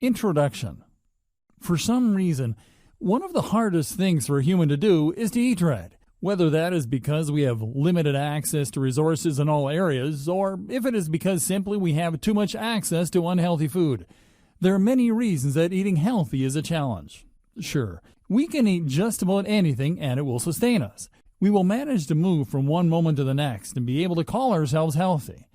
Introduction. For some reason, one of the hardest things for a human to do is to eat right. Whether that is because we have limited access to resources in all areas, or if it is because simply we have too much access to unhealthy food. There are many reasons that eating healthy is a challenge. Sure, we can eat just about anything and it will sustain us. We will manage to move from one moment to the next and be able to call ourselves healthy.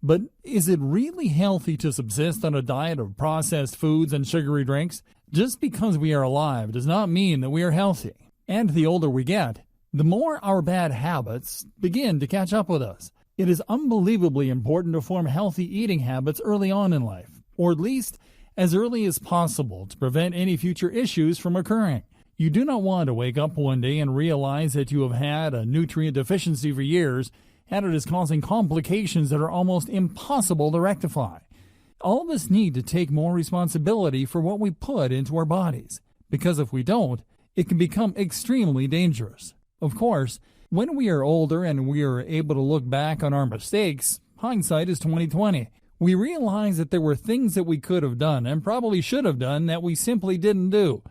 But is it really healthy to subsist on a diet of processed foods and sugary drinks? Just because we are alive does not mean that we are healthy. And the older we get, the more our bad habits begin to catch up with us. It is unbelievably important to form healthy eating habits early on in life, or at least as early as possible to prevent any future issues from occurring. You do not want to wake up one day and realize that you have had a nutrient deficiency for years and it is causing complications that are almost impossible to rectify. All of us need to take more responsibility for what we put into our bodies, because if we don't, it can become extremely dangerous. Of course, when we are older and we are able to look back on our mistakes, hindsight is 20/20. We realize that there were things that we could have done and probably should have done that we simply didn't do,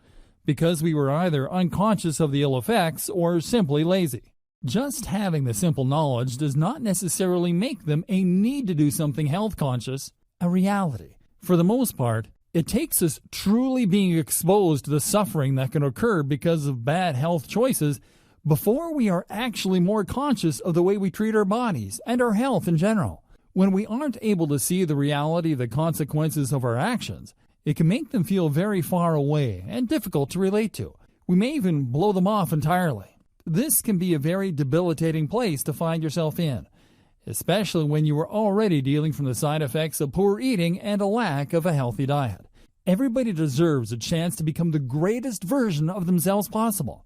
because we were either unconscious of the ill effects or simply lazy. Just having the simple knowledge does not necessarily make them a need to do something health conscious a reality. For the most part, it takes us truly being exposed to the suffering that can occur because of bad health choices before we are actually more conscious of the way we treat our bodies and our health in general. When we aren't able to see the reality of the consequences of our actions, it can make them feel very far away and difficult to relate to. We may even blow them off entirely. This can be a very debilitating place to find yourself in, especially when you are already dealing from the side effects of poor eating and a lack of a healthy diet. Everybody deserves a chance to become the greatest version of themselves possible.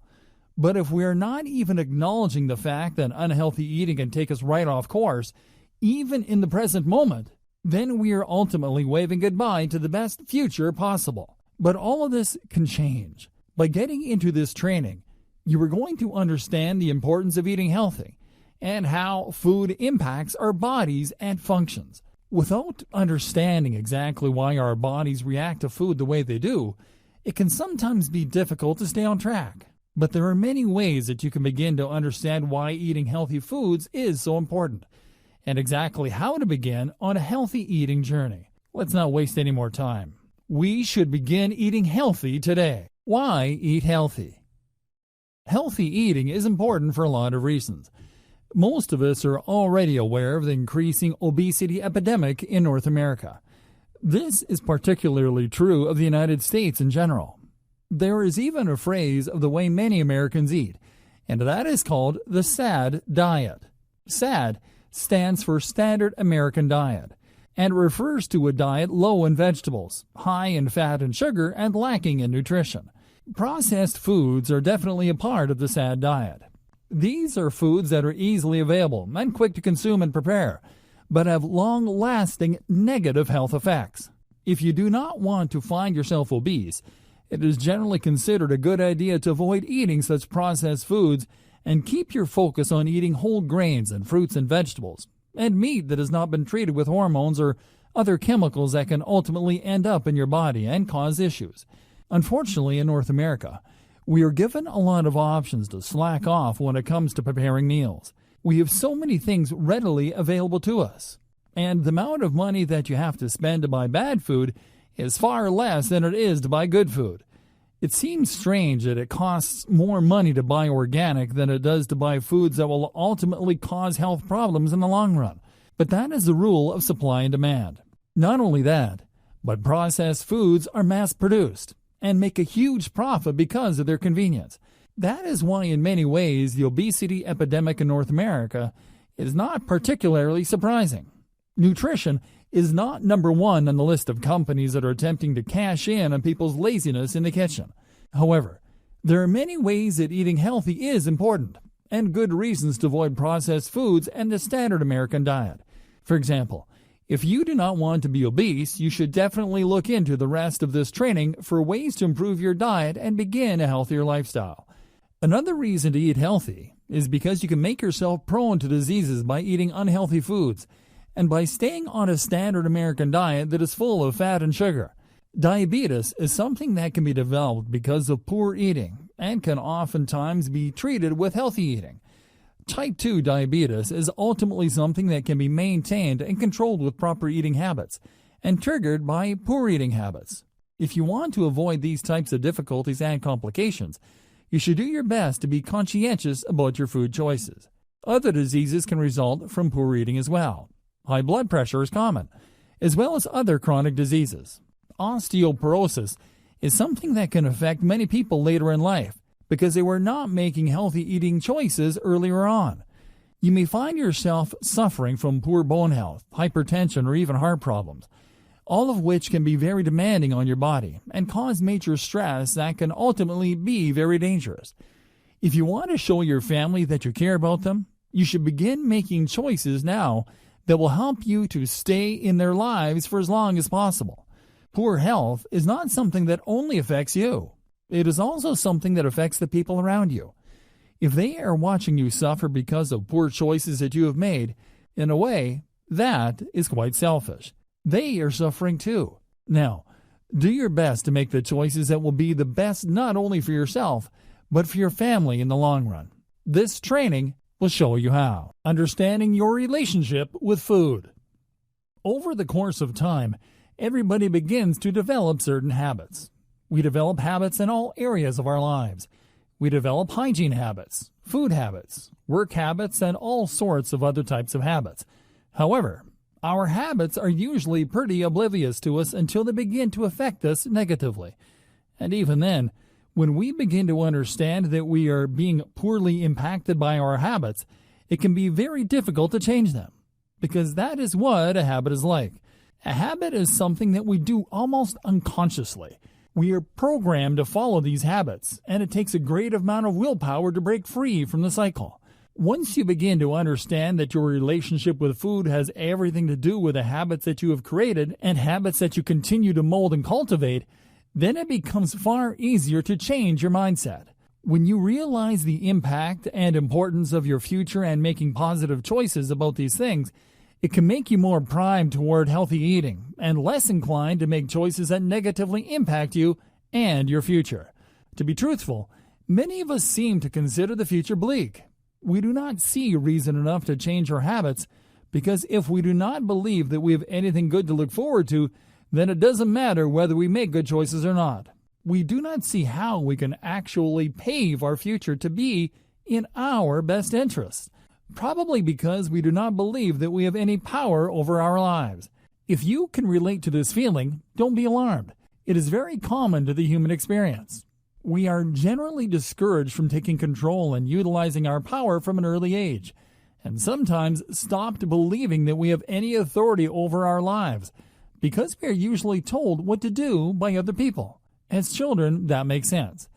But if we are not even acknowledging the fact that unhealthy eating can take us right off course, even in the present moment, then we are ultimately waving goodbye to the best future possible. But all of this can change. By getting into this training, you are going to understand the importance of eating healthy and how food impacts our bodies and functions. Without understanding exactly why our bodies react to food the way they do, it can sometimes be difficult to stay on track. But there are many ways that you can begin to understand why eating healthy foods is so important, and exactly how to begin on a healthy eating journey. Let's not waste any more time. We should begin eating healthy today. Why eat healthy? Healthy eating is important for a lot of reasons. Most of us are already aware of the increasing obesity epidemic in North America. This is particularly true of the United States in general. There is even a phrase of the way many Americans eat, and that is called the SAD diet. SAD stands for Standard American Diet, and refers to a diet low in vegetables, high in fat and sugar, and lacking in nutrition. Processed foods are definitely a part of the SAD diet. These are foods that are easily available and quick to consume and prepare, but have long-lasting negative health effects. If you do not want to find yourself obese, it is generally considered a good idea to avoid eating such processed foods and keep your focus on eating whole grains and fruits and vegetables, and meat that has not been treated with hormones or other chemicals that can ultimately end up in your body and cause issues. Unfortunately, in North America, we are given a lot of options to slack off when it comes to preparing meals. We have so many things readily available to us, and the amount of money that you have to spend to buy bad food is far less than it is to buy good food. It seems strange that it costs more money to buy organic than it does to buy foods that will ultimately cause health problems in the long run. But that is the rule of supply and demand. Not only that, but processed foods are mass-produced and make a huge profit because of their convenience. That is why in many ways the obesity epidemic in North America is not particularly surprising. Nutrition is not number one on the list of companies that are attempting to cash in on people's laziness in the kitchen. However, there are many ways that eating healthy is important, and good reasons to avoid processed foods and the standard American diet. For example, if you do not want to be obese, you should definitely look into the rest of this training for ways to improve your diet and begin a healthier lifestyle. Another reason to eat healthy is because you can make yourself prone to diseases by eating unhealthy foods, and by staying on a standard American diet that is full of fat and sugar. Diabetes is something that can be developed because of poor eating and can oftentimes be treated with healthy eating. Type 2 diabetes is ultimately something that can be maintained and controlled with proper eating habits and triggered by poor eating habits. If you want to avoid these types of difficulties and complications, you should do your best to be conscientious about your food choices. Other diseases can result from poor eating as well. High blood pressure is common, as well as other chronic diseases. Osteoporosis is something that can affect many people later in life because they were not making healthy eating choices earlier on. You may find yourself suffering from poor bone health, hypertension, or even heart problems, all of which can be very demanding on your body and cause major stress that can ultimately be very dangerous. If you want to show your family that you care about them, you should begin making choices now that will help you to stay in their lives for as long as possible. Poor health is not something that only affects you. It is also something that affects the people around you. If they are watching you suffer because of poor choices that you have made, in a way, that is quite selfish. They are suffering too. Now, do your best to make the choices that will be the best not only for yourself, but for your family in the long run. This training will show you how. Understanding your relationship with food. Over the course of time, everybody begins to develop certain habits. We develop habits in all areas of our lives. We develop hygiene habits, food habits, work habits, and all sorts of other types of habits. However, our habits are usually pretty oblivious to us until they begin to affect us negatively. And even then, when we begin to understand that we are being poorly impacted by our habits, it can be very difficult to change them, because that is what a habit is like. A habit is something that we do almost unconsciously. We are programmed to follow these habits, and it takes a great amount of willpower to break free from the cycle. Once you begin to understand that your relationship with food has everything to do with the habits that you have created and habits that you continue to mold and cultivate, then it becomes far easier to change your mindset. When you realize the impact and importance of your future and making positive choices about these things, it can make you more primed toward healthy eating and less inclined to make choices that negatively impact you and your future. To be truthful, many of us seem to consider the future bleak. We do not see reason enough to change our habits because if we do not believe that we have anything good to look forward to, then it doesn't matter whether we make good choices or not. We do not see how we can actually pave our future to be in our best interest. Probably because we do not believe that we have any power over our lives. If you can relate to this feeling, don't be alarmed. It is very common to the human experience. We are generally discouraged from taking control and utilizing our power from an early age, and sometimes stopped believing that we have any authority over our lives, because we are usually told what to do by other people. As children, that makes sense.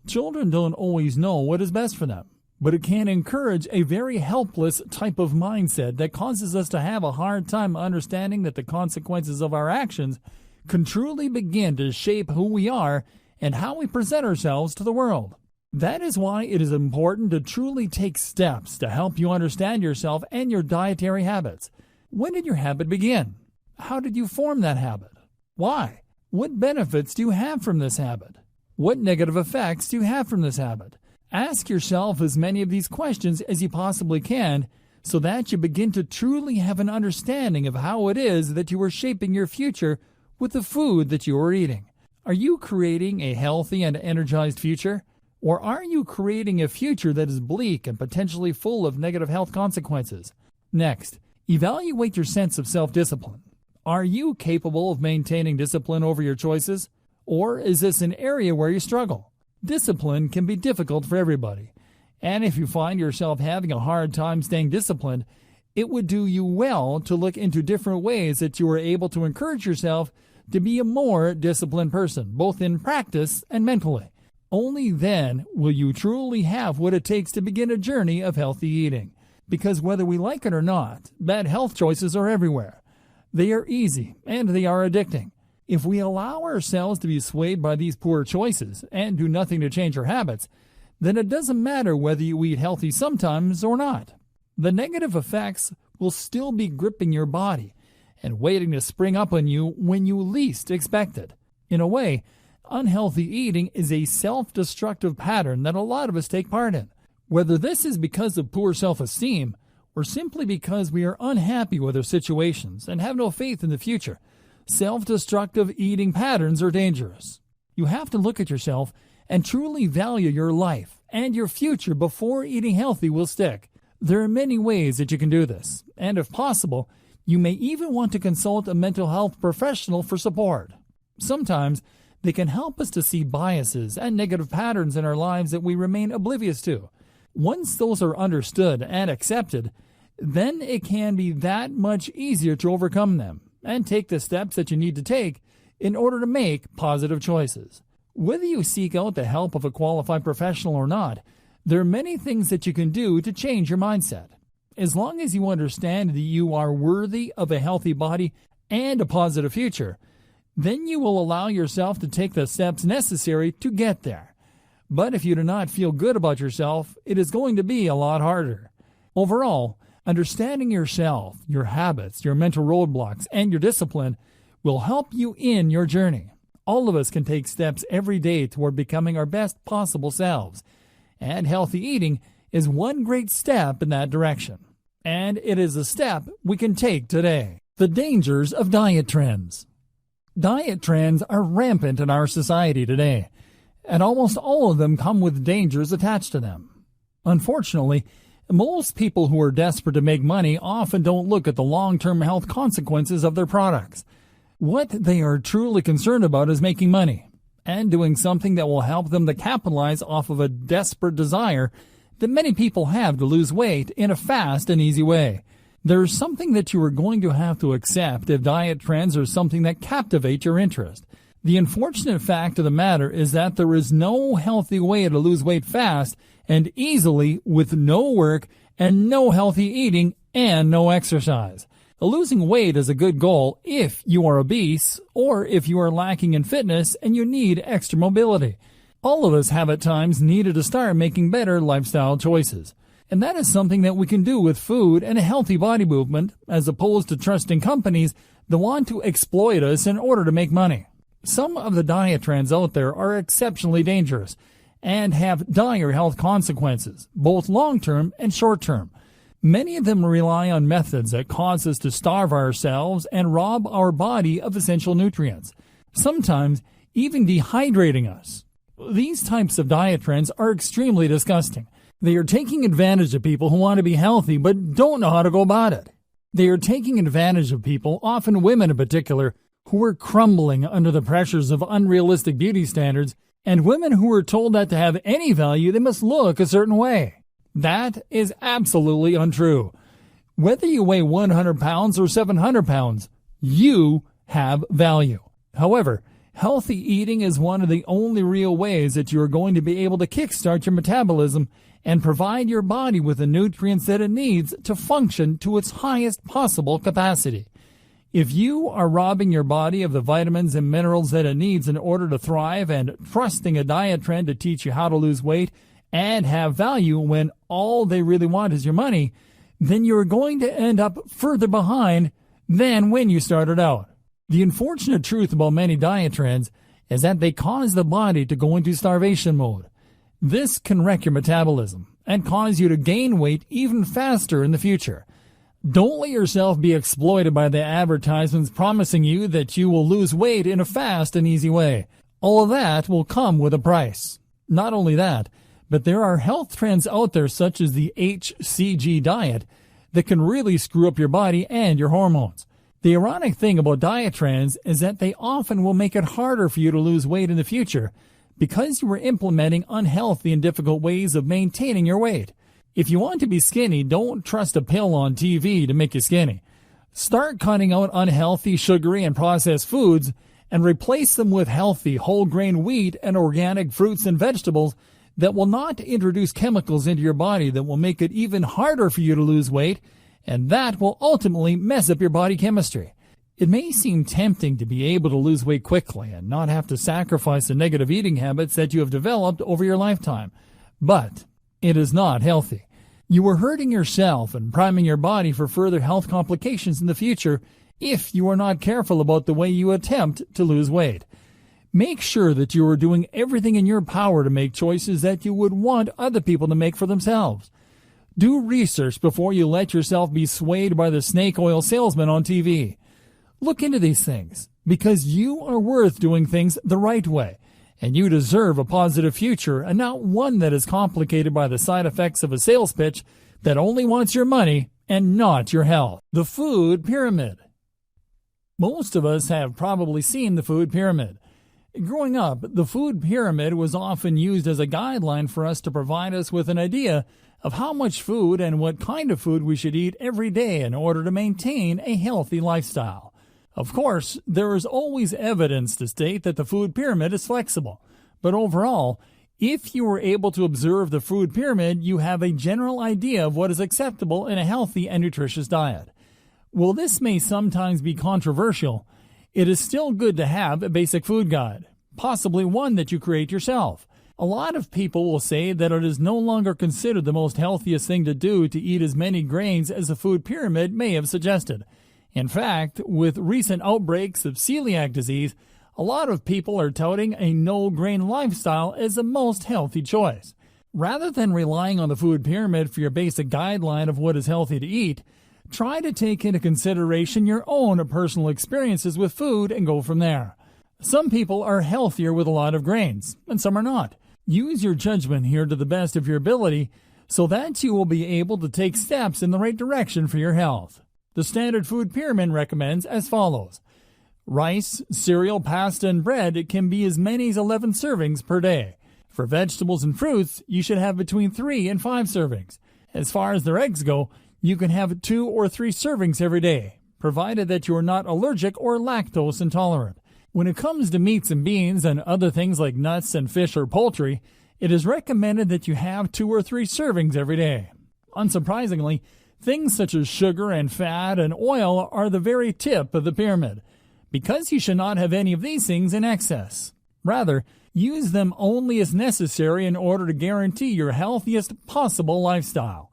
Children don't always know what is best for them, but it can encourage a very helpless type of mindset that causes us to have a hard time understanding that the consequences of our actions can truly begin to shape who we are and how we present ourselves to the world. That is why it is important to truly take steps to help you understand yourself and your dietary habits. When did your habit begin? How did you form that habit? Why? What benefits do you have from this habit? What negative effects do you have from this habit? Ask yourself as many of these questions as you possibly can so that you begin to truly have an understanding of how it is that you are shaping your future with the food that you are eating. Are you creating a healthy and energized future? Or are you creating a future that is bleak and potentially full of negative health consequences? Next, evaluate your sense of self-discipline. Are you capable of maintaining discipline over your choices? Or is this an area where you struggle? Discipline can be difficult for everybody. And if you find yourself having a hard time staying disciplined, it would do you well to look into different ways that you are able to encourage yourself to be a more disciplined person, both in practice and mentally. Only then will you truly have what it takes to begin a journey of healthy eating. Because whether we like it or not, bad health choices are everywhere. They are easy and they are addicting. If we allow ourselves to be swayed by these poor choices and do nothing to change our habits, then it doesn't matter whether you eat healthy sometimes or not. The negative effects will still be gripping your body and waiting to spring up on you when you least expect it. In a way, unhealthy eating is a self-destructive pattern that a lot of us take part in. Whether this is because of poor self-esteem or simply because we are unhappy with our situations and have no faith in the future, self-destructive eating patterns are dangerous. You have to look at yourself and truly value your life and your future before eating healthy will stick. There are many ways that you can do this, and if possible, you may even want to consult a mental health professional for support. Sometimes they can help us to see biases and negative patterns in our lives that we remain oblivious to. Once those are understood and accepted, then it can be that much easier to overcome them and take the steps that you need to take in order to make positive choices. Whether you seek out the help of a qualified professional or not, there are many things that you can do to change your mindset. As long as you understand that you are worthy of a healthy body and a positive future, then you will allow yourself to take the steps necessary to get there. But if you do not feel good about yourself, it is going to be a lot harder. Overall, understanding yourself, your habits, your mental roadblocks, and your discipline will help you in your journey. All of us can take steps every day toward becoming our best possible selves, and healthy eating is one great step in that direction. And it is a step we can take today. The dangers of diet trends. Diet trends are rampant in our society today, and almost all of them come with dangers attached to them. Unfortunately, most people who are desperate to make money often don't look at the long-term health consequences of their products. What they are truly concerned about is making money and doing something that will help them to capitalize off of a desperate desire that many people have to lose weight in a fast and easy way. There's something that you are going to have to accept if diet trends are something that captivate your interest. The unfortunate fact of the matter is that there is no healthy way to lose weight fast and easily with no work and no healthy eating and no exercise. Losing weight is a good goal if you are obese or if you are lacking in fitness and you need extra mobility. All of us have at times needed to start making better lifestyle choices. And that is something that we can do with food and a healthy body movement as opposed to trusting companies that want to exploit us in order to make money. Some of the diet trends out there are exceptionally dangerous and have dire health consequences, both long-term and short-term. Many of them rely on methods that cause us to starve ourselves and rob our body of essential nutrients, sometimes even dehydrating us. These types of diet trends are extremely disgusting. They are taking advantage of people who want to be healthy but don't know how to go about it. They are taking advantage of people, often women in particular, who are crumbling under the pressures of unrealistic beauty standards, and women who are told that to have any value they must look a certain way. That is absolutely untrue. Whether you weigh 100 pounds or 700 pounds, you have value. However, healthy eating is one of the only real ways that you are going to be able to kickstart your metabolism and provide your body with the nutrients that it needs to function to its highest possible capacity. If you are robbing your body of the vitamins and minerals that it needs in order to thrive and trusting a diet trend to teach you how to lose weight and have value when all they really want is your money, then you're going to end up further behind than when you started out. The unfortunate truth about many diet trends is that they cause the body to go into starvation mode. This can wreck your metabolism and cause you to gain weight even faster in the future. Don't let yourself be exploited by the advertisements promising you that you will lose weight in a fast and easy way. All of that will come with a price. Not only that, but there are health trends out there such as the HCG diet that can really screw up your body and your hormones. The ironic thing about diet trends is that they often will make it harder for you to lose weight in the future because you are implementing unhealthy and difficult ways of maintaining your weight. If you want to be skinny, don't trust a pill on TV to make you skinny. Start cutting out unhealthy, sugary, and processed foods and replace them with healthy, whole grain wheat and organic fruits and vegetables that will not introduce chemicals into your body that will make it even harder for you to lose weight, and that will ultimately mess up your body chemistry. It may seem tempting to be able to lose weight quickly and not have to sacrifice the negative eating habits that you have developed over your lifetime, but it is not healthy. You are hurting yourself and priming your body for further health complications in the future if you are not careful about the way you attempt to lose weight. Make sure that you are doing everything in your power to make choices that you would want other people to make for themselves. Do research before you let yourself be swayed by the snake oil salesman on TV. Look into these things, because you are worth doing things the right way, and you deserve a positive future and not one that is complicated by the side effects of a sales pitch that only wants your money and not your health. The food pyramid. Most of us have probably seen the food pyramid. Growing up, the food pyramid was often used as a guideline for us to provide us with an idea of how much food and what kind of food we should eat every day in order to maintain a healthy lifestyle. Of course, there is always evidence to state that the food pyramid is flexible, but overall, if you are able to observe the food pyramid, you have a general idea of what is acceptable in a healthy and nutritious diet. While this may sometimes be controversial, it is still good to have a basic food guide, possibly one that you create yourself. A lot of people will say that it is no longer considered the most healthiest thing to do to eat as many grains as the food pyramid may have suggested. In fact, with recent outbreaks of celiac disease, a lot of people are touting a no-grain lifestyle as the most healthy choice. Rather than relying on the food pyramid for your basic guideline of what is healthy to eat, try to take into consideration your own personal experiences with food and go from there. Some people are healthier with a lot of grains, and some are not. Use your judgment here to the best of your ability so that you will be able to take steps in the right direction for your health. The standard food pyramid recommends as follows. Rice, cereal, pasta, and bread can be as many as 11 servings per day. For vegetables and fruits, you should have between 3 and 5 servings. As far as their eggs go, you can have 2 or 3 servings every day, provided that you are not allergic or lactose intolerant. When it comes to meats and beans and other things like nuts and fish or poultry, it is recommended that you have 2 or 3 servings every day. Unsurprisingly, things such as sugar and fat and oil are the very tip of the pyramid, because you should not have any of these things in excess. Rather, use them only as necessary in order to guarantee your healthiest possible lifestyle.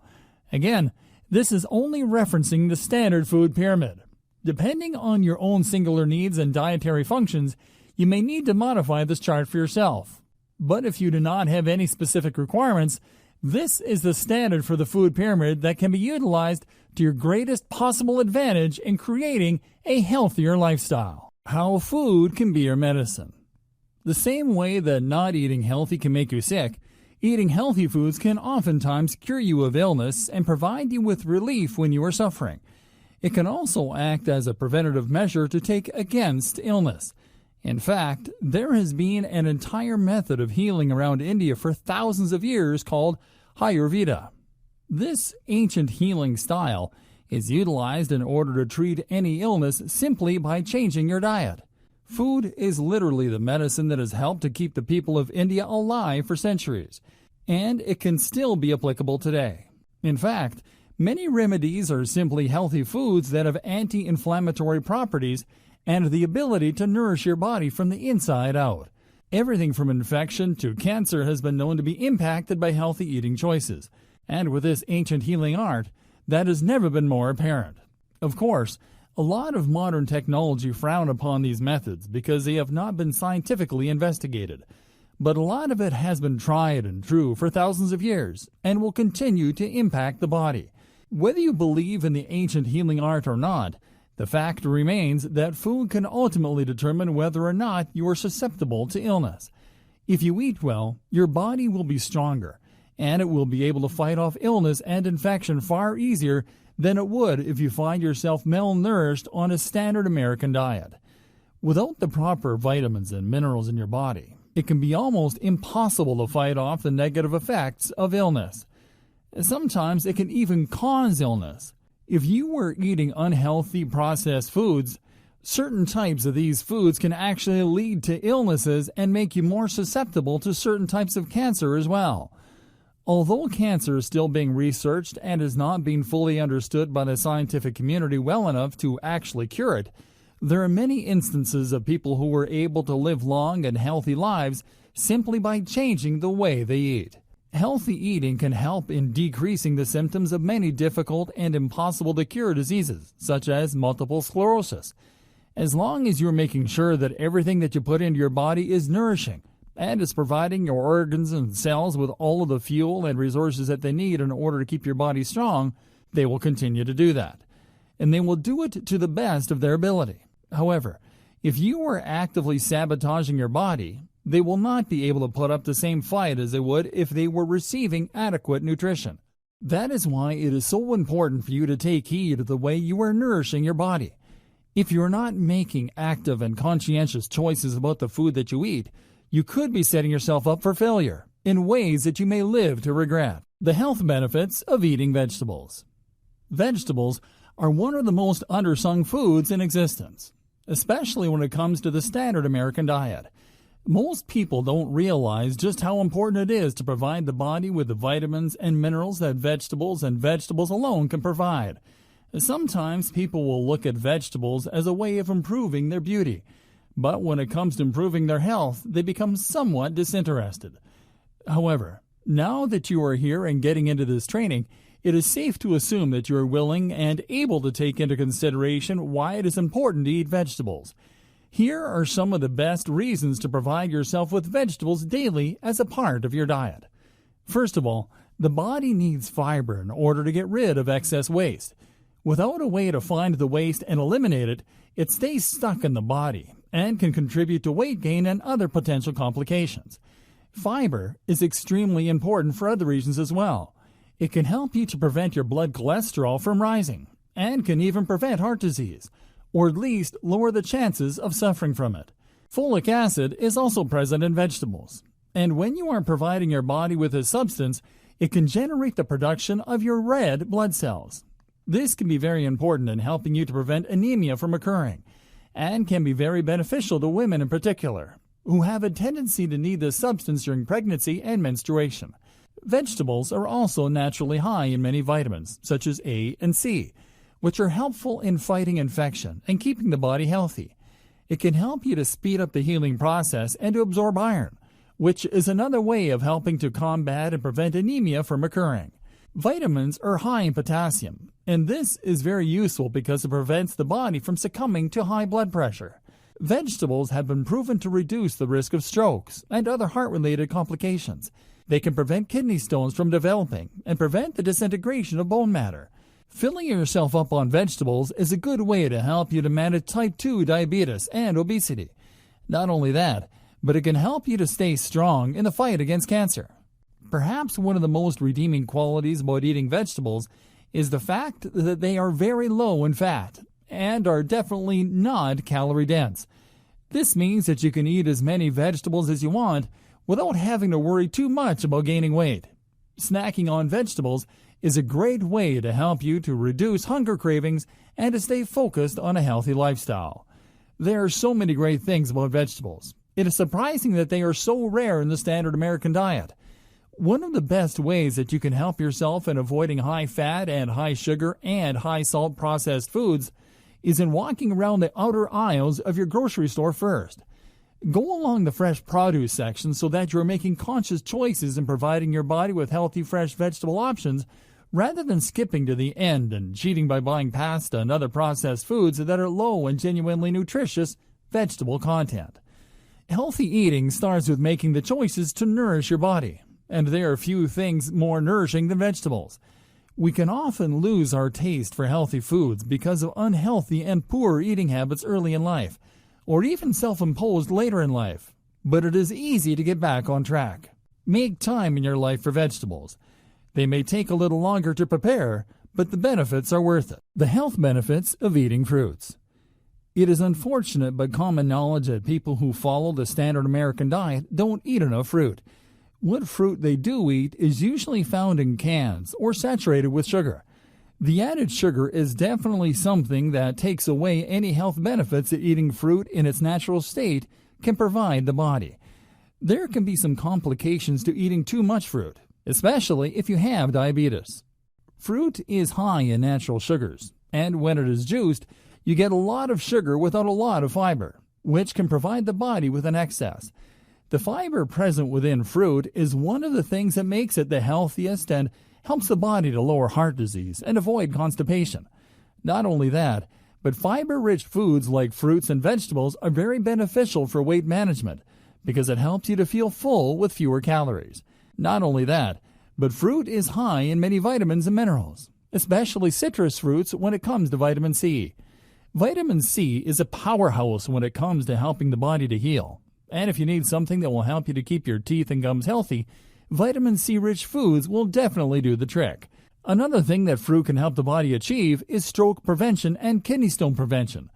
Again, this is only referencing the standard food pyramid. Depending on your own singular needs and dietary functions, you may need to modify this chart for yourself. But if you do not have any specific requirements, this is the standard for the food pyramid that can be utilized to your greatest possible advantage in creating a healthier lifestyle. How food can be your medicine. The same way that not eating healthy can make you sick, eating healthy foods can oftentimes cure you of illness and provide you with relief when you are suffering. It can also act as a preventative measure to take against illness. In fact, there has been an entire method of healing around India for thousands of years called Ayurveda. This ancient healing style is utilized in order to treat any illness simply by changing your diet. Food is literally the medicine that has helped to keep the people of India alive for centuries, and it can still be applicable today. In fact, many remedies are simply healthy foods that have anti-inflammatory properties and the ability to nourish your body from the inside out. Everything from infection to cancer has been known to be impacted by healthy eating choices, and with this ancient healing art, that has never been more apparent. Of course, a lot of modern technology frown upon these methods because they have not been scientifically investigated, but a lot of it has been tried and true for thousands of years and will continue to impact the body. Whether you believe in the ancient healing art or not, the fact remains that food can ultimately determine whether or not you are susceptible to illness. If you eat well, your body will be stronger, and it will be able to fight off illness and infection far easier than it would if you find yourself malnourished on a standard American diet. Without the proper vitamins and minerals in your body, it can be almost impossible to fight off the negative effects of illness. Sometimes it can even cause illness. If you were eating unhealthy processed foods, certain types of these foods can actually lead to illnesses and make you more susceptible to certain types of cancer as well. Although cancer is still being researched and is not being fully understood by the scientific community well enough to actually cure it, there are many instances of people who were able to live long and healthy lives simply by changing the way they eat. Healthy eating can help in decreasing the symptoms of many difficult and impossible-to-cure diseases, such as multiple sclerosis. As long as you're making sure that everything that you put into your body is nourishing and is providing your organs and cells with all of the fuel and resources that they need in order to keep your body strong, they will continue to do that. And they will do it to the best of their ability. However, if you are actively sabotaging your body, they will not be able to put up the same fight as they would if they were receiving adequate nutrition. That is why it is so important for you to take heed of the way you are nourishing your body. If you're not making active and conscientious choices about the food that you eat, you could be setting yourself up for failure in ways that you may live to regret. The health benefits of eating vegetables. Vegetables are one of the most undersung foods in existence, especially when it comes to the standard American diet. Most people don't realize just how important it is to provide the body with the vitamins and minerals that vegetables and vegetables alone can provide. Sometimes people will look at vegetables as a way of improving their beauty, but when it comes to improving their health, they become somewhat disinterested. However, now that you are here and getting into this training, it is safe to assume that you are willing and able to take into consideration why it is important to eat vegetables. Here are some of the best reasons to provide yourself with vegetables daily as a part of your diet. First of all, the body needs fiber in order to get rid of excess waste. Without a way to find the waste and eliminate it, it stays stuck in the body and can contribute to weight gain and other potential complications. Fiber is extremely important for other reasons as well. It can help you to prevent your blood cholesterol from rising and can even prevent heart disease, or at least lower the chances of suffering from it. Folic acid is also present in vegetables, and when you are providing your body with this substance, it can generate the production of your red blood cells. This can be very important in helping you to prevent anemia from occurring, and can be very beneficial to women in particular, who have a tendency to need this substance during pregnancy and menstruation. Vegetables are also naturally high in many vitamins, such as A and C, which are helpful in fighting infection and keeping the body healthy. It can help you to speed up the healing process and to absorb iron, which is another way of helping to combat and prevent anemia from occurring. Vitamins are high in potassium, and this is very useful because it prevents the body from succumbing to high blood pressure. Vegetables have been proven to reduce the risk of strokes and other heart-related complications. They can prevent kidney stones from developing and prevent the disintegration of bone matter. Filling yourself up on vegetables is a good way to help you to manage type 2 diabetes and obesity. Not only that, but it can help you to stay strong in the fight against cancer. Perhaps one of the most redeeming qualities about eating vegetables is the fact that they are very low in fat and are definitely not calorie dense. This means that you can eat as many vegetables as you want without having to worry too much about gaining weight. Snacking on vegetables is a great way to help you to reduce hunger cravings and to stay focused on a healthy lifestyle. There are so many great things about vegetables. It is surprising that they are so rare in the standard American diet. One of the best ways that you can help yourself in avoiding high fat and high sugar and high salt processed foods is in walking around the outer aisles of your grocery store first. Go along the fresh produce section so that you're making conscious choices in providing your body with healthy fresh vegetable options rather than skipping to the end and cheating by buying pasta and other processed foods that are low in genuinely nutritious vegetable content. Healthy eating starts with making the choices to nourish your body, and there are few things more nourishing than vegetables. We can often lose our taste for healthy foods because of unhealthy and poor eating habits early in life, or even self-imposed later in life. But it is easy to get back on track. Make time in your life for vegetables. They may take a little longer to prepare, but the benefits are worth it. The health benefits of eating fruits. It is unfortunate but common knowledge that people who follow the standard American diet don't eat enough fruit. What fruit they do eat is usually found in cans or saturated with sugar. The added sugar is definitely something that takes away any health benefits that eating fruit in its natural state can provide the body. There can be some complications to eating too much fruit, especially if you have diabetes. Fruit is high in natural sugars, and when it is juiced, you get a lot of sugar without a lot of fiber, which can provide the body with an excess. The fiber present within fruit is one of the things that makes it the healthiest and helps the body to lower heart disease and avoid constipation. Not only that, But fiber-rich foods like fruits and vegetables are very beneficial for weight management because it helps you to feel full with fewer calories. Not only that, but fruit is high in many vitamins and minerals, especially citrus fruits when it comes to vitamin C. Vitamin C is a powerhouse when it comes to helping the body to heal. And if you need something that will help you to keep your teeth and gums healthy, vitamin C-rich foods will definitely do the trick. Another thing that fruit can help the body achieve is stroke prevention and kidney stone prevention.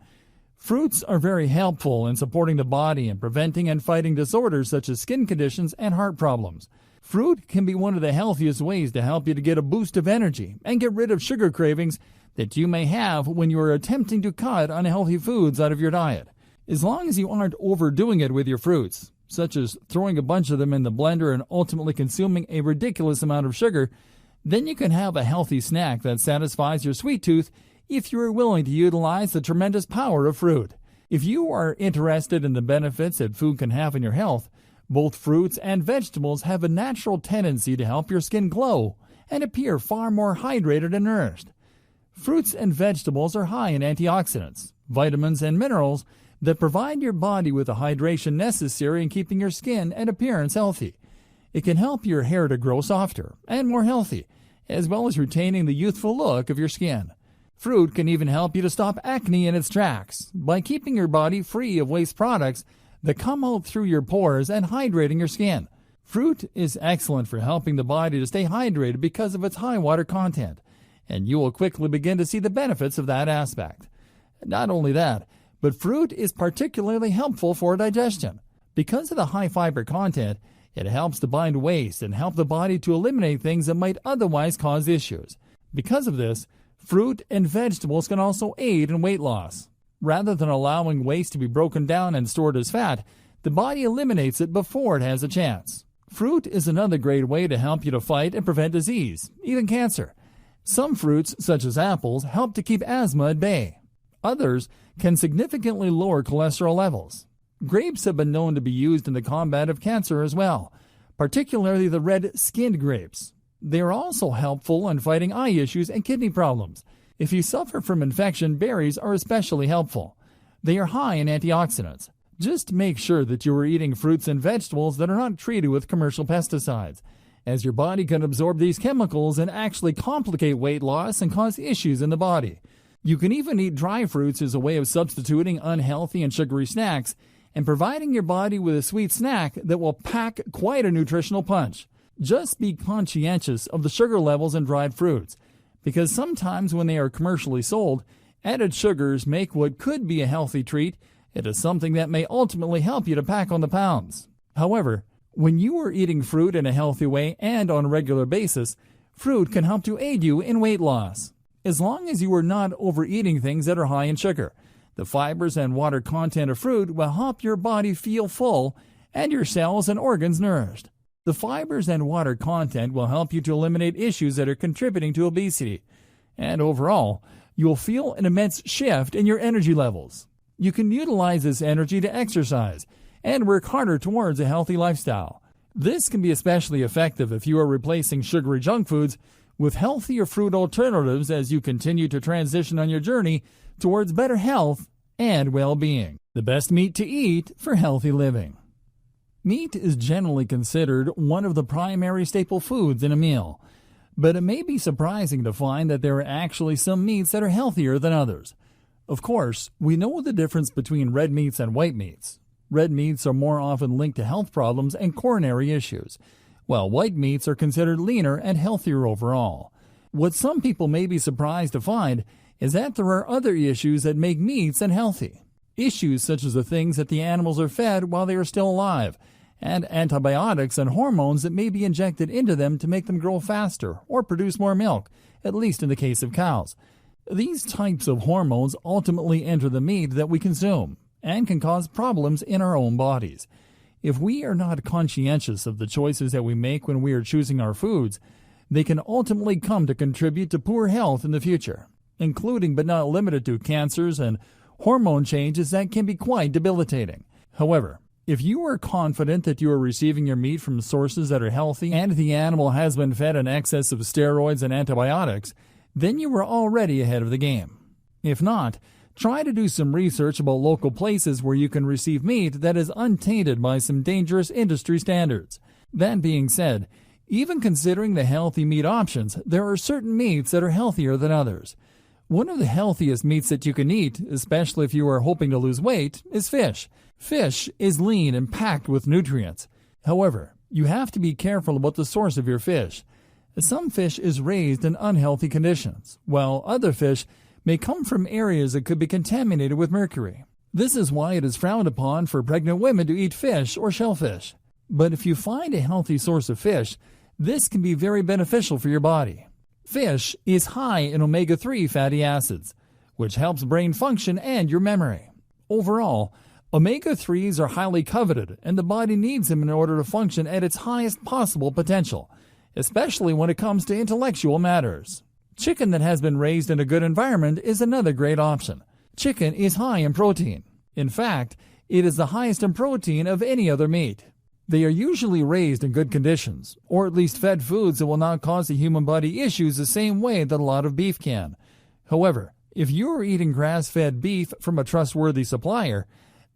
Fruits are very helpful in supporting the body and preventing and fighting disorders such as skin conditions and heart problems. Fruit can be one of the healthiest ways to help you to get a boost of energy and get rid of sugar cravings that you may have when you are attempting to cut unhealthy foods out of your diet. As long as you aren't overdoing it with your fruits, such as throwing a bunch of them in the blender and ultimately consuming a ridiculous amount of sugar, then you can have a healthy snack that satisfies your sweet tooth if you are willing to utilize the tremendous power of fruit. If you are interested in the benefits that food can have in your health, both fruits and vegetables have a natural tendency to help your skin glow and appear far more hydrated and nourished. Fruits and vegetables are high in antioxidants, vitamins, and minerals that provide your body with the hydration necessary in keeping your skin and appearance healthy. It can help your hair to grow softer and more healthy, as well as retaining the youthful look of your skin. Fruit can even help you to stop acne in its tracks by keeping your body free of waste products that come out through your pores and hydrating your skin. Fruit is excellent for helping the body to stay hydrated because of its high water content, and you will quickly begin to see the benefits of that aspect. Not only that, but fruit is particularly helpful for digestion. Because of the high fiber content, it helps to bind waste and help the body to eliminate things that might otherwise cause issues. Because of this, fruit and vegetables can also aid in weight loss. Rather than allowing waste to be broken down and stored as fat, the body eliminates it before it has a chance. Fruit is another great way to help you to fight and prevent disease, even cancer. Some fruits, such as apples, help to keep asthma at bay. Others can significantly lower cholesterol levels. Grapes have been known to be used in the combat of cancer as well, particularly the red-skinned grapes. They are also helpful in fighting eye issues and kidney problems. If you suffer from infection, berries are especially helpful. They are high in antioxidants. Just make sure that you are eating fruits and vegetables that are not treated with commercial pesticides, as your body can absorb these chemicals and actually complicate weight loss and cause issues in the body. You can even eat dry fruits as a way of substituting unhealthy and sugary snacks and providing your body with a sweet snack that will pack quite a nutritional punch. Just be conscientious of the sugar levels in dried fruits, because sometimes when they are commercially sold, added sugars make what could be a healthy treat into something that may ultimately help you to pack on the pounds. However, when you are eating fruit in a healthy way and on a regular basis, fruit can help to aid you in weight loss. As long as you are not overeating things that are high in sugar, the fibers and water content of fruit will help your body feel full and your cells and organs nourished. The fibers and water content will help you to eliminate issues that are contributing to obesity. And overall, you'll feel an immense shift in your energy levels. You can utilize this energy to exercise and work harder towards a healthy lifestyle. This can be especially effective if you are replacing sugary junk foods with healthier fruit alternatives as you continue to transition on your journey towards better health and well-being. The best meat to eat for healthy living. Meat is generally considered one of the primary staple foods in a meal, but it may be surprising to find that there are actually some meats that are healthier than others. Of course, we know the difference between red meats and white meats. Red meats are more often linked to health problems and coronary issues, while white meats are considered leaner and healthier overall. What some people may be surprised to find is that there are other issues that make meats unhealthy. Issues such as the things that the animals are fed while they are still alive, and antibiotics and hormones that may be injected into them to make them grow faster or produce more milk, at least in the case of cows. These types of hormones ultimately enter the meat that we consume and can cause problems in our own bodies. If we are not conscientious of the choices that we make when we are choosing our foods, they can ultimately come to contribute to poor health in the future, including but not limited to cancers and hormone changes that can be quite debilitating. However, if you are confident that you are receiving your meat from sources that are healthy and the animal has been fed an excess of steroids and antibiotics, then you are already ahead of the game. If not, Try to do some research about local places where you can receive meat that is untainted by some dangerous industry standards. That being said, even considering the healthy meat options, there are certain meats that are healthier than others. One of the healthiest meats that you can eat, especially if you are hoping to lose weight, is fish. Fish is lean and packed with nutrients. However, you have to be careful about the source of your fish. Some fish is raised in unhealthy conditions, while other fish may come from areas that could be contaminated with mercury. This is why it is frowned upon for pregnant women to eat fish or shellfish. But if you find a healthy source of fish, this can be very beneficial for your body. Fish is high in omega-3 fatty acids, which helps brain function and your memory. Overall, omega-3s are highly coveted, and the body needs them in order to function at its highest possible potential, especially when it comes to intellectual matters. Chicken that has been raised in a good environment is another great option. Chicken is high in protein. In fact, it is the highest in protein of any other meat. They are usually raised in good conditions, or at least fed foods that will not cause the human body issues the same way that a lot of beef can. However, if you are eating grass-fed beef from a trustworthy supplier,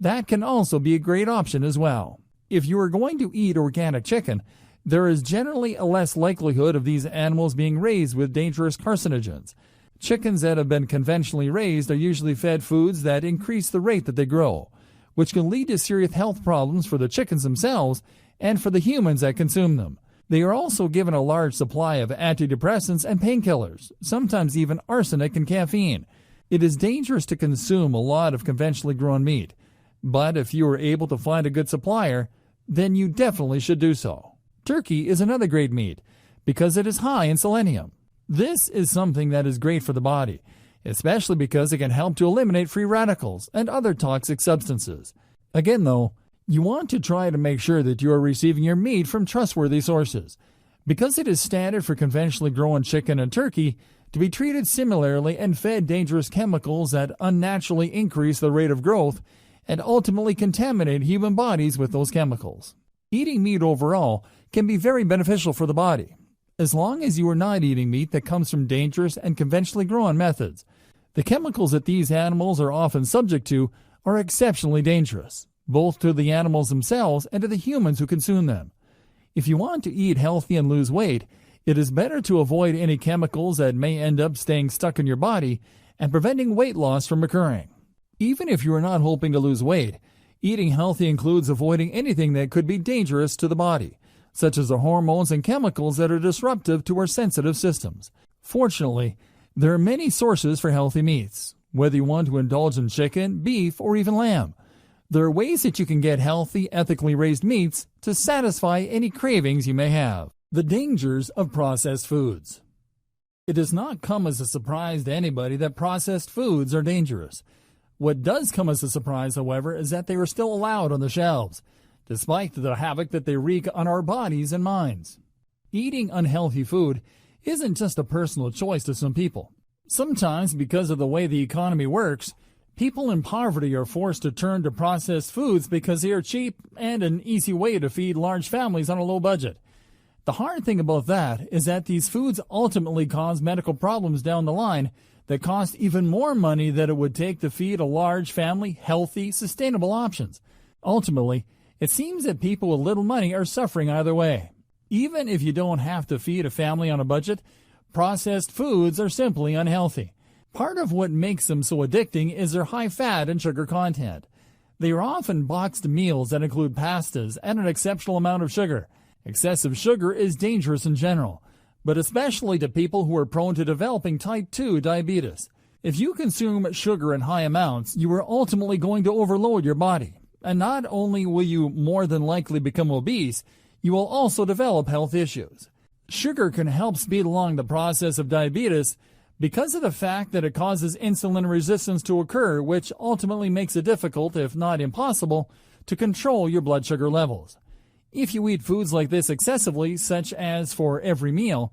that can also be a great option as well. If you are going to eat organic chicken, there is generally a less likelihood of these animals being raised with dangerous carcinogens. Chickens that have been conventionally raised are usually fed foods that increase the rate that they grow, which can lead to serious health problems for the chickens themselves and for the humans that consume them. They are also given a large supply of antidepressants and painkillers, sometimes even arsenic and caffeine. It is dangerous to consume a lot of conventionally grown meat, but if you are able to find a good supplier, then you definitely should do so. Turkey is another great meat because it is high in selenium. This is something that is great for the body, especially because it can help to eliminate free radicals and other toxic substances. Again, though, you want to try to make sure that you are receiving your meat from trustworthy sources. Because it is standard for conventionally grown chicken and turkey to be treated similarly and fed dangerous chemicals that unnaturally increase the rate of growth and ultimately contaminate human bodies with those chemicals. Eating meat overall can be very beneficial for the body, as long as you are not eating meat that comes from dangerous and conventionally grown methods. The chemicals that these animals are often subject to are exceptionally dangerous, both to the animals themselves and to the humans who consume them. If you want to eat healthy and lose weight, it is better to avoid any chemicals that may end up staying stuck in your body and preventing weight loss from occurring. Even if you are not hoping to lose weight, eating healthy includes avoiding anything that could be dangerous to the body, such as the hormones and chemicals that are disruptive to our sensitive systems. Fortunately, there are many sources for healthy meats, whether you want to indulge in chicken, beef, or even lamb. There are ways that you can get healthy, ethically raised meats to satisfy any cravings you may have. The dangers of processed foods. It does not come as a surprise to anybody that processed foods are dangerous. What does come as a surprise, however, is that they are still allowed on the shelves, despite the havoc that they wreak on our bodies and minds. Eating unhealthy food isn't just a personal choice to some people. Sometimes, because of the way the economy works, people in poverty are forced to turn to processed foods because they are cheap and an easy way to feed large families on a low budget. The hard thing about that is that these foods ultimately cause medical problems down the line that cost even more money than it would take to feed a large family healthy, sustainable options. Ultimately, it seems that people with little money are suffering either way. Even if you don't have to feed a family on a budget, processed foods are simply unhealthy. Part of what makes them so addicting is their high fat and sugar content. They are often boxed meals that include pastas and an exceptional amount of sugar. Excessive sugar is dangerous in general, but especially to people who are prone to developing type 2 diabetes. If you consume sugar in high amounts, you are ultimately going to overload your body. And not only will you more than likely become obese, you will also develop health issues. Sugar can help speed along the process of diabetes because of the fact that it causes insulin resistance to occur, which ultimately makes it difficult, if not impossible, to control your blood sugar levels. If you eat foods like this excessively, such as for every meal,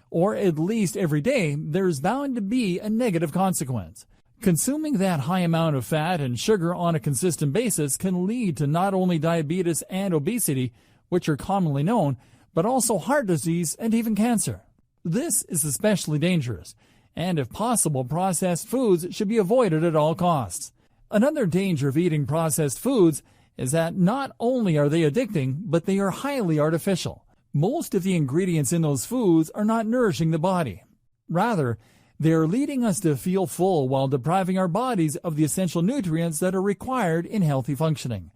or at least every day, there's bound to be a negative consequence. Consuming that high amount of fat and sugar on a consistent basis can lead to not only diabetes and obesity, which are commonly known, but also heart disease and even cancer. This is especially dangerous, and if possible, processed foods should be avoided at all costs. Another danger of eating processed foods is that not only are they addicting, but they are highly artificial. Most of the ingredients in those foods are not nourishing the body. Rather, they are leading us to feel full while depriving our bodies of the essential nutrients that are required in healthy functioning.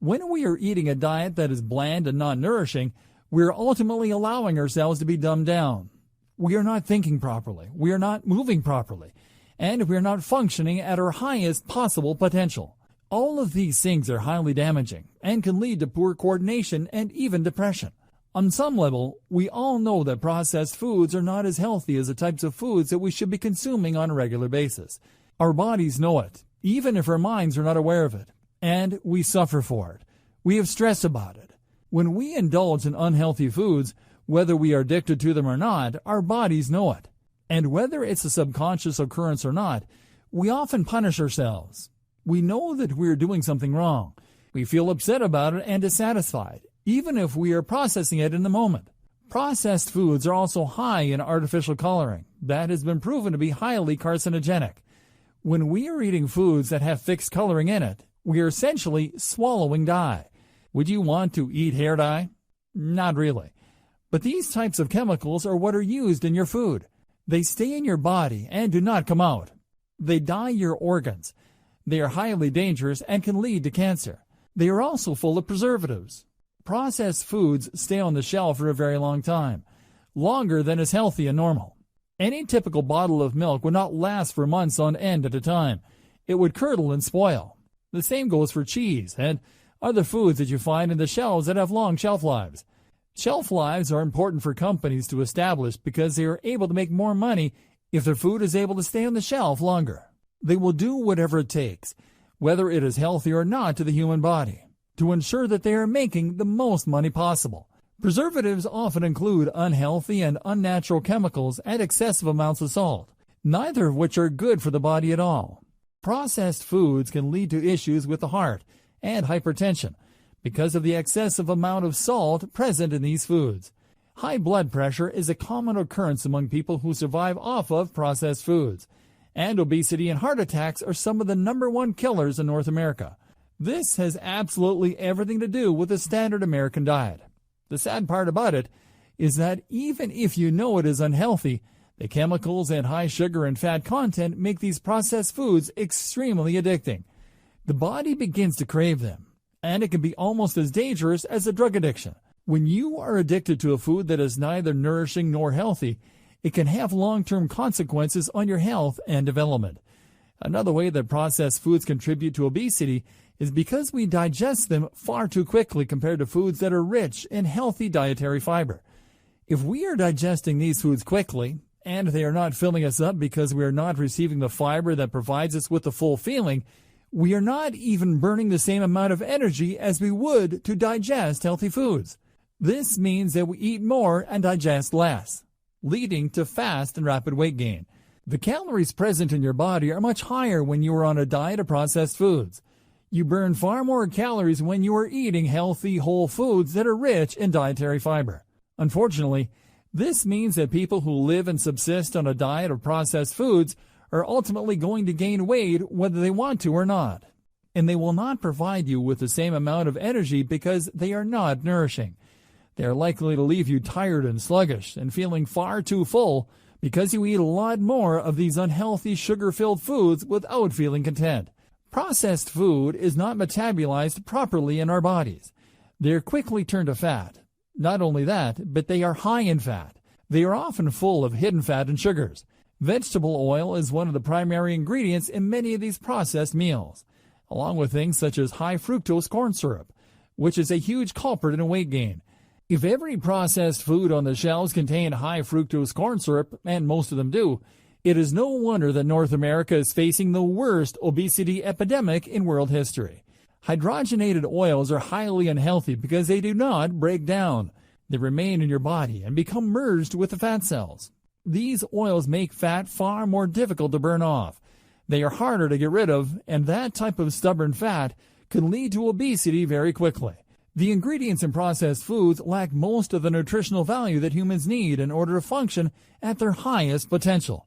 When we are eating a diet that is bland and non-nourishing, we are ultimately allowing ourselves to be dumbed down. We are not thinking properly, we are not moving properly, and we are not functioning at our highest possible potential. All of these things are highly damaging and can lead to poor coordination and even depression. On some level, we all know that processed foods are not as healthy as the types of foods that we should be consuming on a regular basis. Our bodies know it, even if our minds are not aware of it, and we suffer for it. We have stress about it. When we indulge in unhealthy foods, whether we are addicted to them or not, our bodies know it. And whether it's a subconscious occurrence or not, we often punish ourselves. We know that we are doing something wrong. We feel upset about it and dissatisfied, even if we are processing it in the moment. Processed foods are also high in artificial coloring. That has been proven to be highly carcinogenic. When we are eating foods that have fixed coloring in it, we are essentially swallowing dye. Would you want to eat hair dye? Not really. But these types of chemicals are what are used in your food. They stay in your body and do not come out. They dye your organs. They are highly dangerous and can lead to cancer. They are also full of preservatives. Processed foods stay on the shelf for a very long time, longer than is healthy and normal. Any typical bottle of milk would not last for months on end at a time. It would curdle and spoil. The same goes for cheese and other foods that you find in the shelves that have long shelf lives. Shelf lives are important for companies to establish because they are able to make more money if their food is able to stay on the shelf longer. They will do whatever it takes, whether it is healthy or not to the human body, to ensure that they are making the most money possible. Preservatives often include unhealthy and unnatural chemicals and excessive amounts of salt, neither of which are good for the body at all. Processed foods can lead to issues with the heart and hypertension because of the excessive amount of salt present in these foods. High blood pressure is a common occurrence among people who survive off of processed foods, and obesity and heart attacks are some of the #1 killers in North America. This has absolutely everything to do with the standard American diet. The sad part about it is that even if you know it is unhealthy, the chemicals and high sugar and fat content make these processed foods extremely addicting. The body begins to crave them, and it can be almost as dangerous as a drug addiction. When you are addicted to a food that is neither nourishing nor healthy, it can have long-term consequences on your health and development. Another way that processed foods contribute to obesity is because we digest them far too quickly compared to foods that are rich in healthy dietary fiber. If we are digesting these foods quickly, and they are not filling us up because we are not receiving the fiber that provides us with the full feeling, we are not even burning the same amount of energy as we would to digest healthy foods. This means that we eat more and digest less, leading to fast and rapid weight gain. The calories present in your body are much higher when you are on a diet of processed foods. You burn far more calories when you are eating healthy, whole foods that are rich in dietary fiber. Unfortunately, this means that people who live and subsist on a diet of processed foods are ultimately going to gain weight whether they want to or not. And they will not provide you with the same amount of energy because they are not nourishing. They are likely to leave you tired and sluggish and feeling far too full because you eat a lot more of these unhealthy sugar-filled foods without feeling content. Processed food is not metabolized properly in our bodies. They are quickly turned to fat. Not only that, but they are high in fat. They are often full of hidden fat and sugars. Vegetable oil is one of the primary ingredients in many of these processed meals, along with things such as high fructose corn syrup, which is a huge culprit in weight gain. If every processed food on the shelves contained high fructose corn syrup, and most of them do, it is no wonder that North America is facing the worst obesity epidemic in world history. Hydrogenated oils are highly unhealthy because they do not break down. They remain in your body and become merged with the fat cells. These oils make fat far more difficult to burn off. They are harder to get rid of, and that type of stubborn fat can lead to obesity very quickly. The ingredients in processed foods lack most of the nutritional value that humans need in order to function at their highest potential.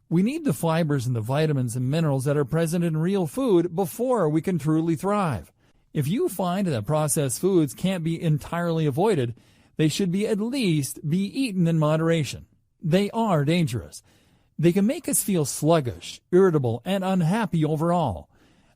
We need the fibers and the vitamins and minerals that are present in real food before we can truly thrive. If you find that processed foods can't be entirely avoided, they should at least be eaten in moderation. They are dangerous. They can make us feel sluggish, irritable, and unhappy overall.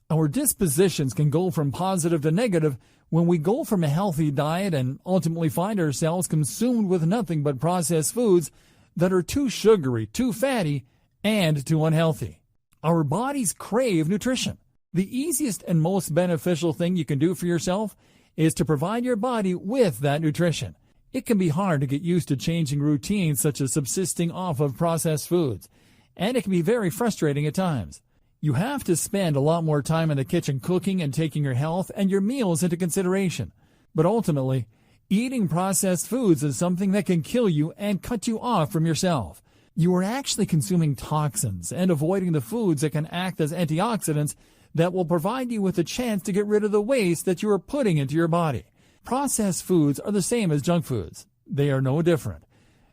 Our dispositions can go from positive to negative when we go from a healthy diet and ultimately find ourselves consumed with nothing but processed foods that are too sugary, too fatty, and too unhealthy. Our bodies crave nutrition. The easiest and most beneficial thing you can do for yourself is to provide your body with that nutrition. It can be hard to get used to changing routines such as subsisting off of processed foods, and it can be very frustrating at times. You have to spend a lot more time in the kitchen cooking and taking your health and your meals into consideration. But ultimately, eating processed foods is something that can kill you and cut you off from yourself. You are actually consuming toxins and avoiding the foods that can act as antioxidants that will provide you with a chance to get rid of the waste that you are putting into your body. Processed foods are the same as junk foods. They are no different.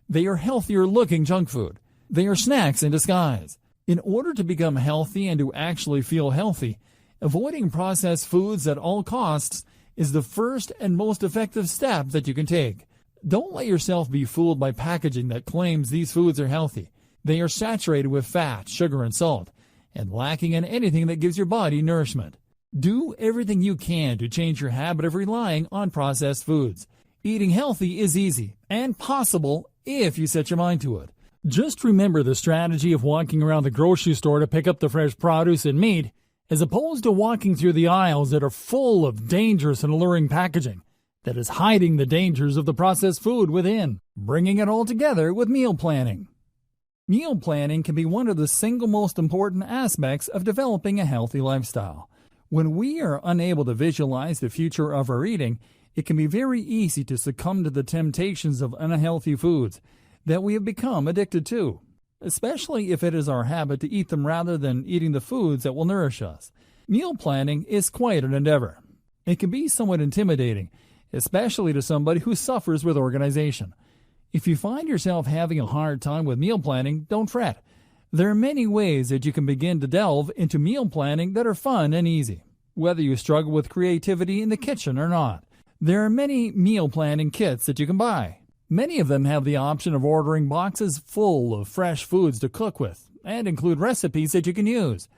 They are healthier looking junk food. They are snacks in disguise. In order to become healthy and to actually feel healthy, avoiding processed foods at all costs is the first and most effective step that you can take. Don't let yourself be fooled by packaging that claims these foods are healthy. They are saturated with fat, sugar, and salt, and lacking in anything that gives your body nourishment. Do everything you can to change your habit of relying on processed foods. Eating healthy is easy and possible if you set your mind to it. Just remember the strategy of walking around the grocery store to pick up the fresh produce and meat, as opposed to walking through the aisles that are full of dangerous and alluring packaging that is hiding the dangers of the processed food within. Bringing it all together with meal planning. Meal planning can be one of the single most important aspects of developing a healthy lifestyle. When we are unable to visualize the future of our eating, it can be very easy to succumb to the temptations of unhealthy foods that we have become addicted to, especially if it is our habit to eat them rather than eating the foods that will nourish us. Meal planning is quite an endeavor. It can be somewhat intimidating, especially to somebody who suffers with organization. If you find yourself having a hard time with meal planning, don't fret. There are many ways that you can begin to delve into meal planning that are fun and easy, whether you struggle with creativity in the kitchen or not. There are many meal planning kits that you can buy. Many of them have the option of ordering boxes full of fresh foods to cook with and include recipes that you can use.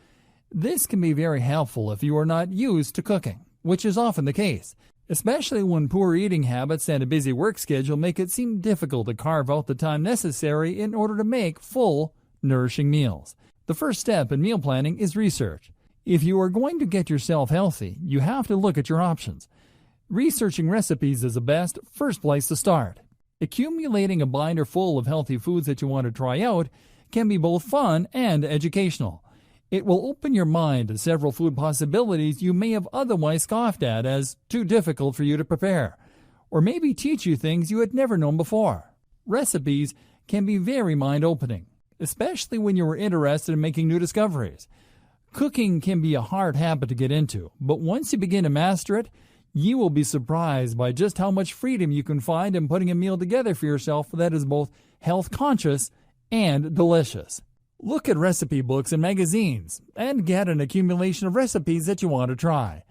This can be very helpful if you are not used to cooking, which is often the case, especially when poor eating habits and a busy work schedule make it seem difficult to carve out the time necessary in order to make full, nourishing meals. The first step in meal planning is research. If you are going to get yourself healthy, you have to look at your options. Researching recipes is the first place to start. Accumulating a binder full of healthy foods that you want to try out can be both fun and educational. It will open your mind to several food possibilities you may have otherwise scoffed at as too difficult for you to prepare, or maybe teach you things you had never known before. Recipes can be very mind-opening, especially when you are interested in making new discoveries. Cooking can be a hard habit to get into, but once you begin to master it, you will be surprised by just how much freedom you can find in putting a meal together for yourself that is both health-conscious and delicious. Look at recipe books and magazines and get an accumulation of recipes that you want to try.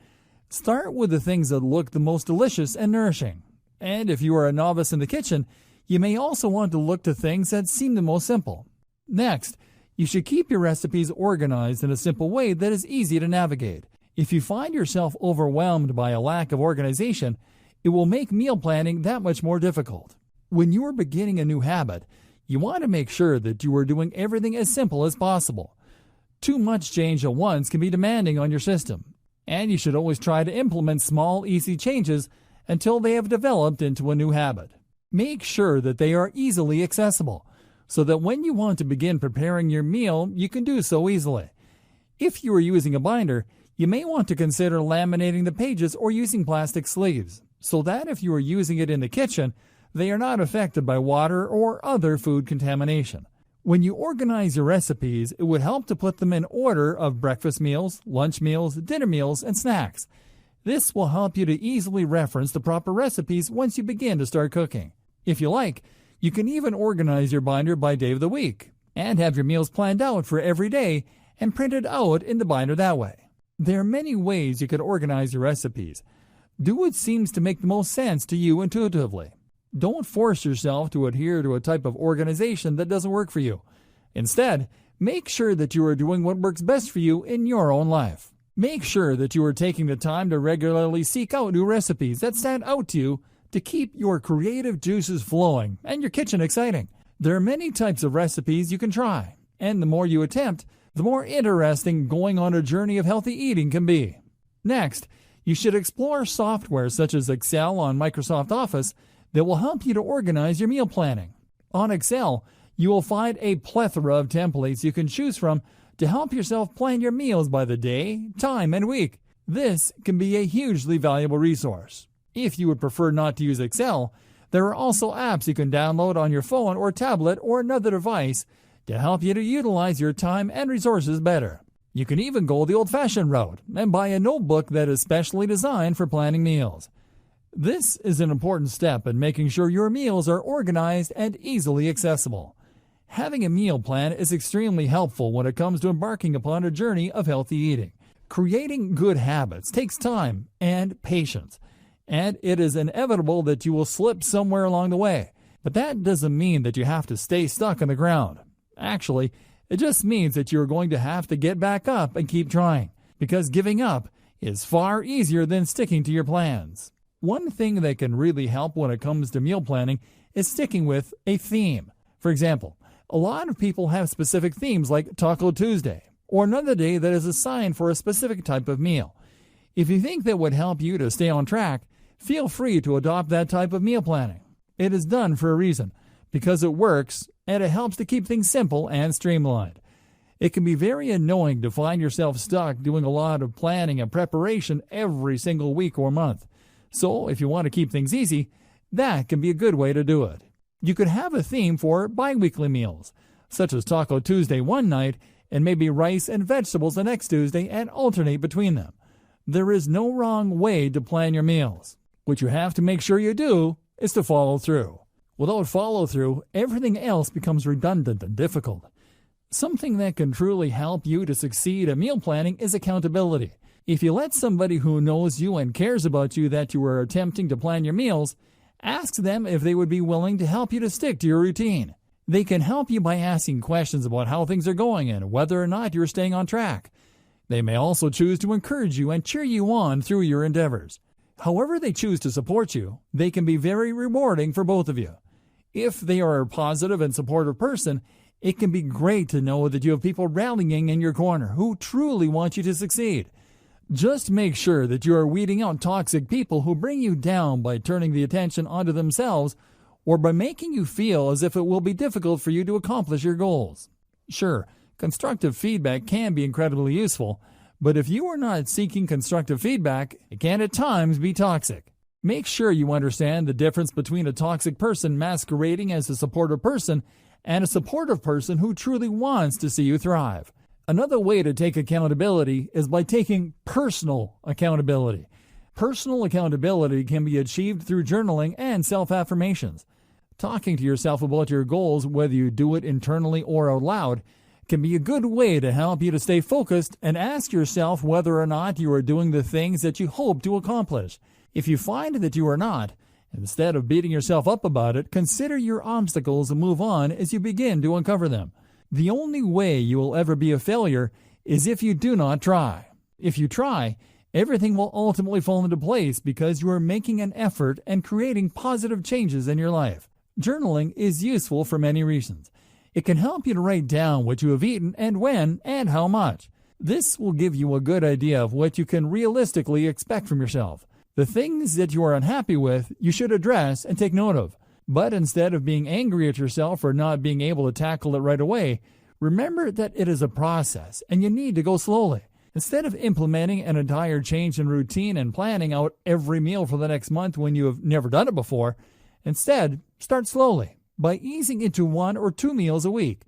Start with the things that look the most delicious and nourishing. And if you are a novice in the kitchen, you may also want to look to things that seem the most simple. Next, you should keep your recipes organized in a simple way that is easy to navigate. If you find yourself overwhelmed by a lack of organization, it will make meal planning that much more difficult. When you are beginning a new habit, you want to make sure that you are doing everything as simple as possible. Too much change at once can be demanding on your system, and you should always try to implement small, easy changes until they have developed into a new habit. Make sure that they are easily accessible, so that when you want to begin preparing your meal, you can do so easily. If you are using a binder, you may want to consider laminating the pages or using plastic sleeves, so that if you are using it in the kitchen, they are not affected by water or other food contamination. When you organize your recipes, it would help to put them in order of breakfast meals, lunch meals, dinner meals, and snacks. This will help you to easily reference the proper recipes once you begin to start cooking. If you like, you can even organize your binder by day of the week and have your meals planned out for every day and printed out in the binder that way. There are many ways you can organize your recipes. Do what seems to make the most sense to you intuitively. Don't force yourself to adhere to a type of organization that doesn't work for you. Instead, make sure that you are doing what works best for you in your own life. Make sure that you are taking the time to regularly seek out new recipes that stand out to you to keep your creative juices flowing and your kitchen exciting. There are many types of recipes you can try, and the more you attempt, the more interesting going on a journey of healthy eating can be. Next, you should explore software such as Excel on Microsoft Office that will help you to organize your meal planning. On Excel, you will find a plethora of templates you can choose from to help yourself plan your meals by the day, time, and week. This can be a hugely valuable resource. If you would prefer not to use Excel, there are also apps you can download on your phone or tablet or another device to help you to utilize your time and resources better. You can even go the old-fashioned route and buy a notebook that is specially designed for planning meals. This is an important step in making sure your meals are organized and easily accessible. Having a meal plan is extremely helpful when it comes to embarking upon a journey of healthy eating. Creating good habits takes time and patience, and it is inevitable that you will slip somewhere along the way. But that doesn't mean that you have to stay stuck on the ground. Actually, it just means that you're going to have to get back up and keep trying, because giving up is far easier than sticking to your plans. One thing that can really help when it comes to meal planning is sticking with a theme. For example, a lot of people have specific themes like Taco Tuesday, or another day that is assigned for a specific type of meal. If you think that would help you to stay on track, feel free to adopt that type of meal planning. It is done for a reason, because it works and it helps to keep things simple and streamlined. It can be very annoying to find yourself stuck doing a lot of planning and preparation every single week or month. So if you want to keep things easy, that can be a good way to do it. You could have a theme for bi-weekly meals, such as Taco Tuesday one night and maybe rice and vegetables the next Tuesday and alternate between them. There is no wrong way to plan your meals. What you have to make sure you do is to follow through. Without follow-through, everything else becomes redundant and difficult. Something that can truly help you to succeed at meal planning is accountability. If you let somebody who knows you and cares about you that you are attempting to plan your meals, ask them if they would be willing to help you to stick to your routine. They can help you by asking questions about how things are going and whether or not you're staying on track. They may also choose to encourage you and cheer you on through your endeavors. However they choose to support you, they can be very rewarding for both of you. If they are a positive and supportive person, it can be great to know that you have people rallying in your corner who truly want you to succeed. Just make sure that you are weeding out toxic people who bring you down by turning the attention onto themselves or by making you feel as if it will be difficult for you to accomplish your goals. Sure, constructive feedback can be incredibly useful, but if you are not seeking constructive feedback, it can at times be toxic. Make sure you understand the difference between a toxic person masquerading as a supportive person and a supportive person who truly wants to see you thrive. Another way to take accountability is by taking personal accountability. Personal accountability can be achieved through journaling and self-affirmations. Talking to yourself about your goals, whether you do it internally or out loud, can be a good way to help you to stay focused and ask yourself whether or not you are doing the things that you hope to accomplish. If you find that you are not, instead of beating yourself up about it, consider your obstacles and move on as you begin to uncover them. The only way you will ever be a failure is if you do not try. If you try, everything will ultimately fall into place because you are making an effort and creating positive changes in your life. Journaling is useful for many reasons. It can help you to write down what you have eaten and when and how much. This will give you a good idea of what you can realistically expect from yourself. The things that you are unhappy with, you should address and take note of. But instead of being angry at yourself for not being able to tackle it right away, remember that it is a process and you need to go slowly. Instead of implementing an entire change in routine and planning out every meal for the next month when you have never done it before, instead, start slowly by easing into 1 or 2 meals a week,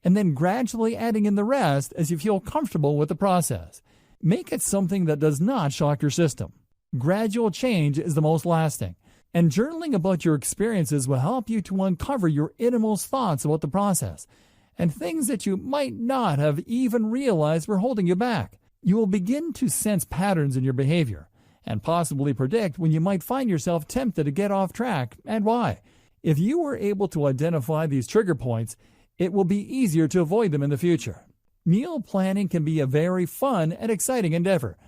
and then gradually adding in the rest as you feel comfortable with the process. Make it something that does not shock your system. Gradual change is the most lasting, and journaling about your experiences will help you to uncover your innermost thoughts about the process, and things that you might not have even realized were holding you back. You will begin to sense patterns in your behavior and possibly predict when you might find yourself tempted to get off track and why. If you are able to identify these trigger points, it will be easier to avoid them in the future. Meal planning can be a very fun and exciting endeavor.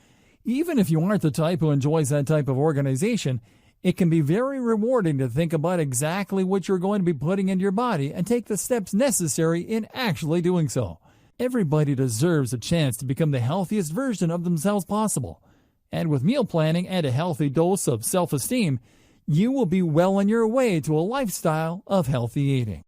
Even if you aren't the type who enjoys that type of organization, it can be very rewarding to think about exactly what you're going to be putting into your body and take the steps necessary in actually doing so. Everybody deserves a chance to become the healthiest version of themselves possible. And with meal planning and a healthy dose of self-esteem, you will be well on your way to a lifestyle of healthy eating.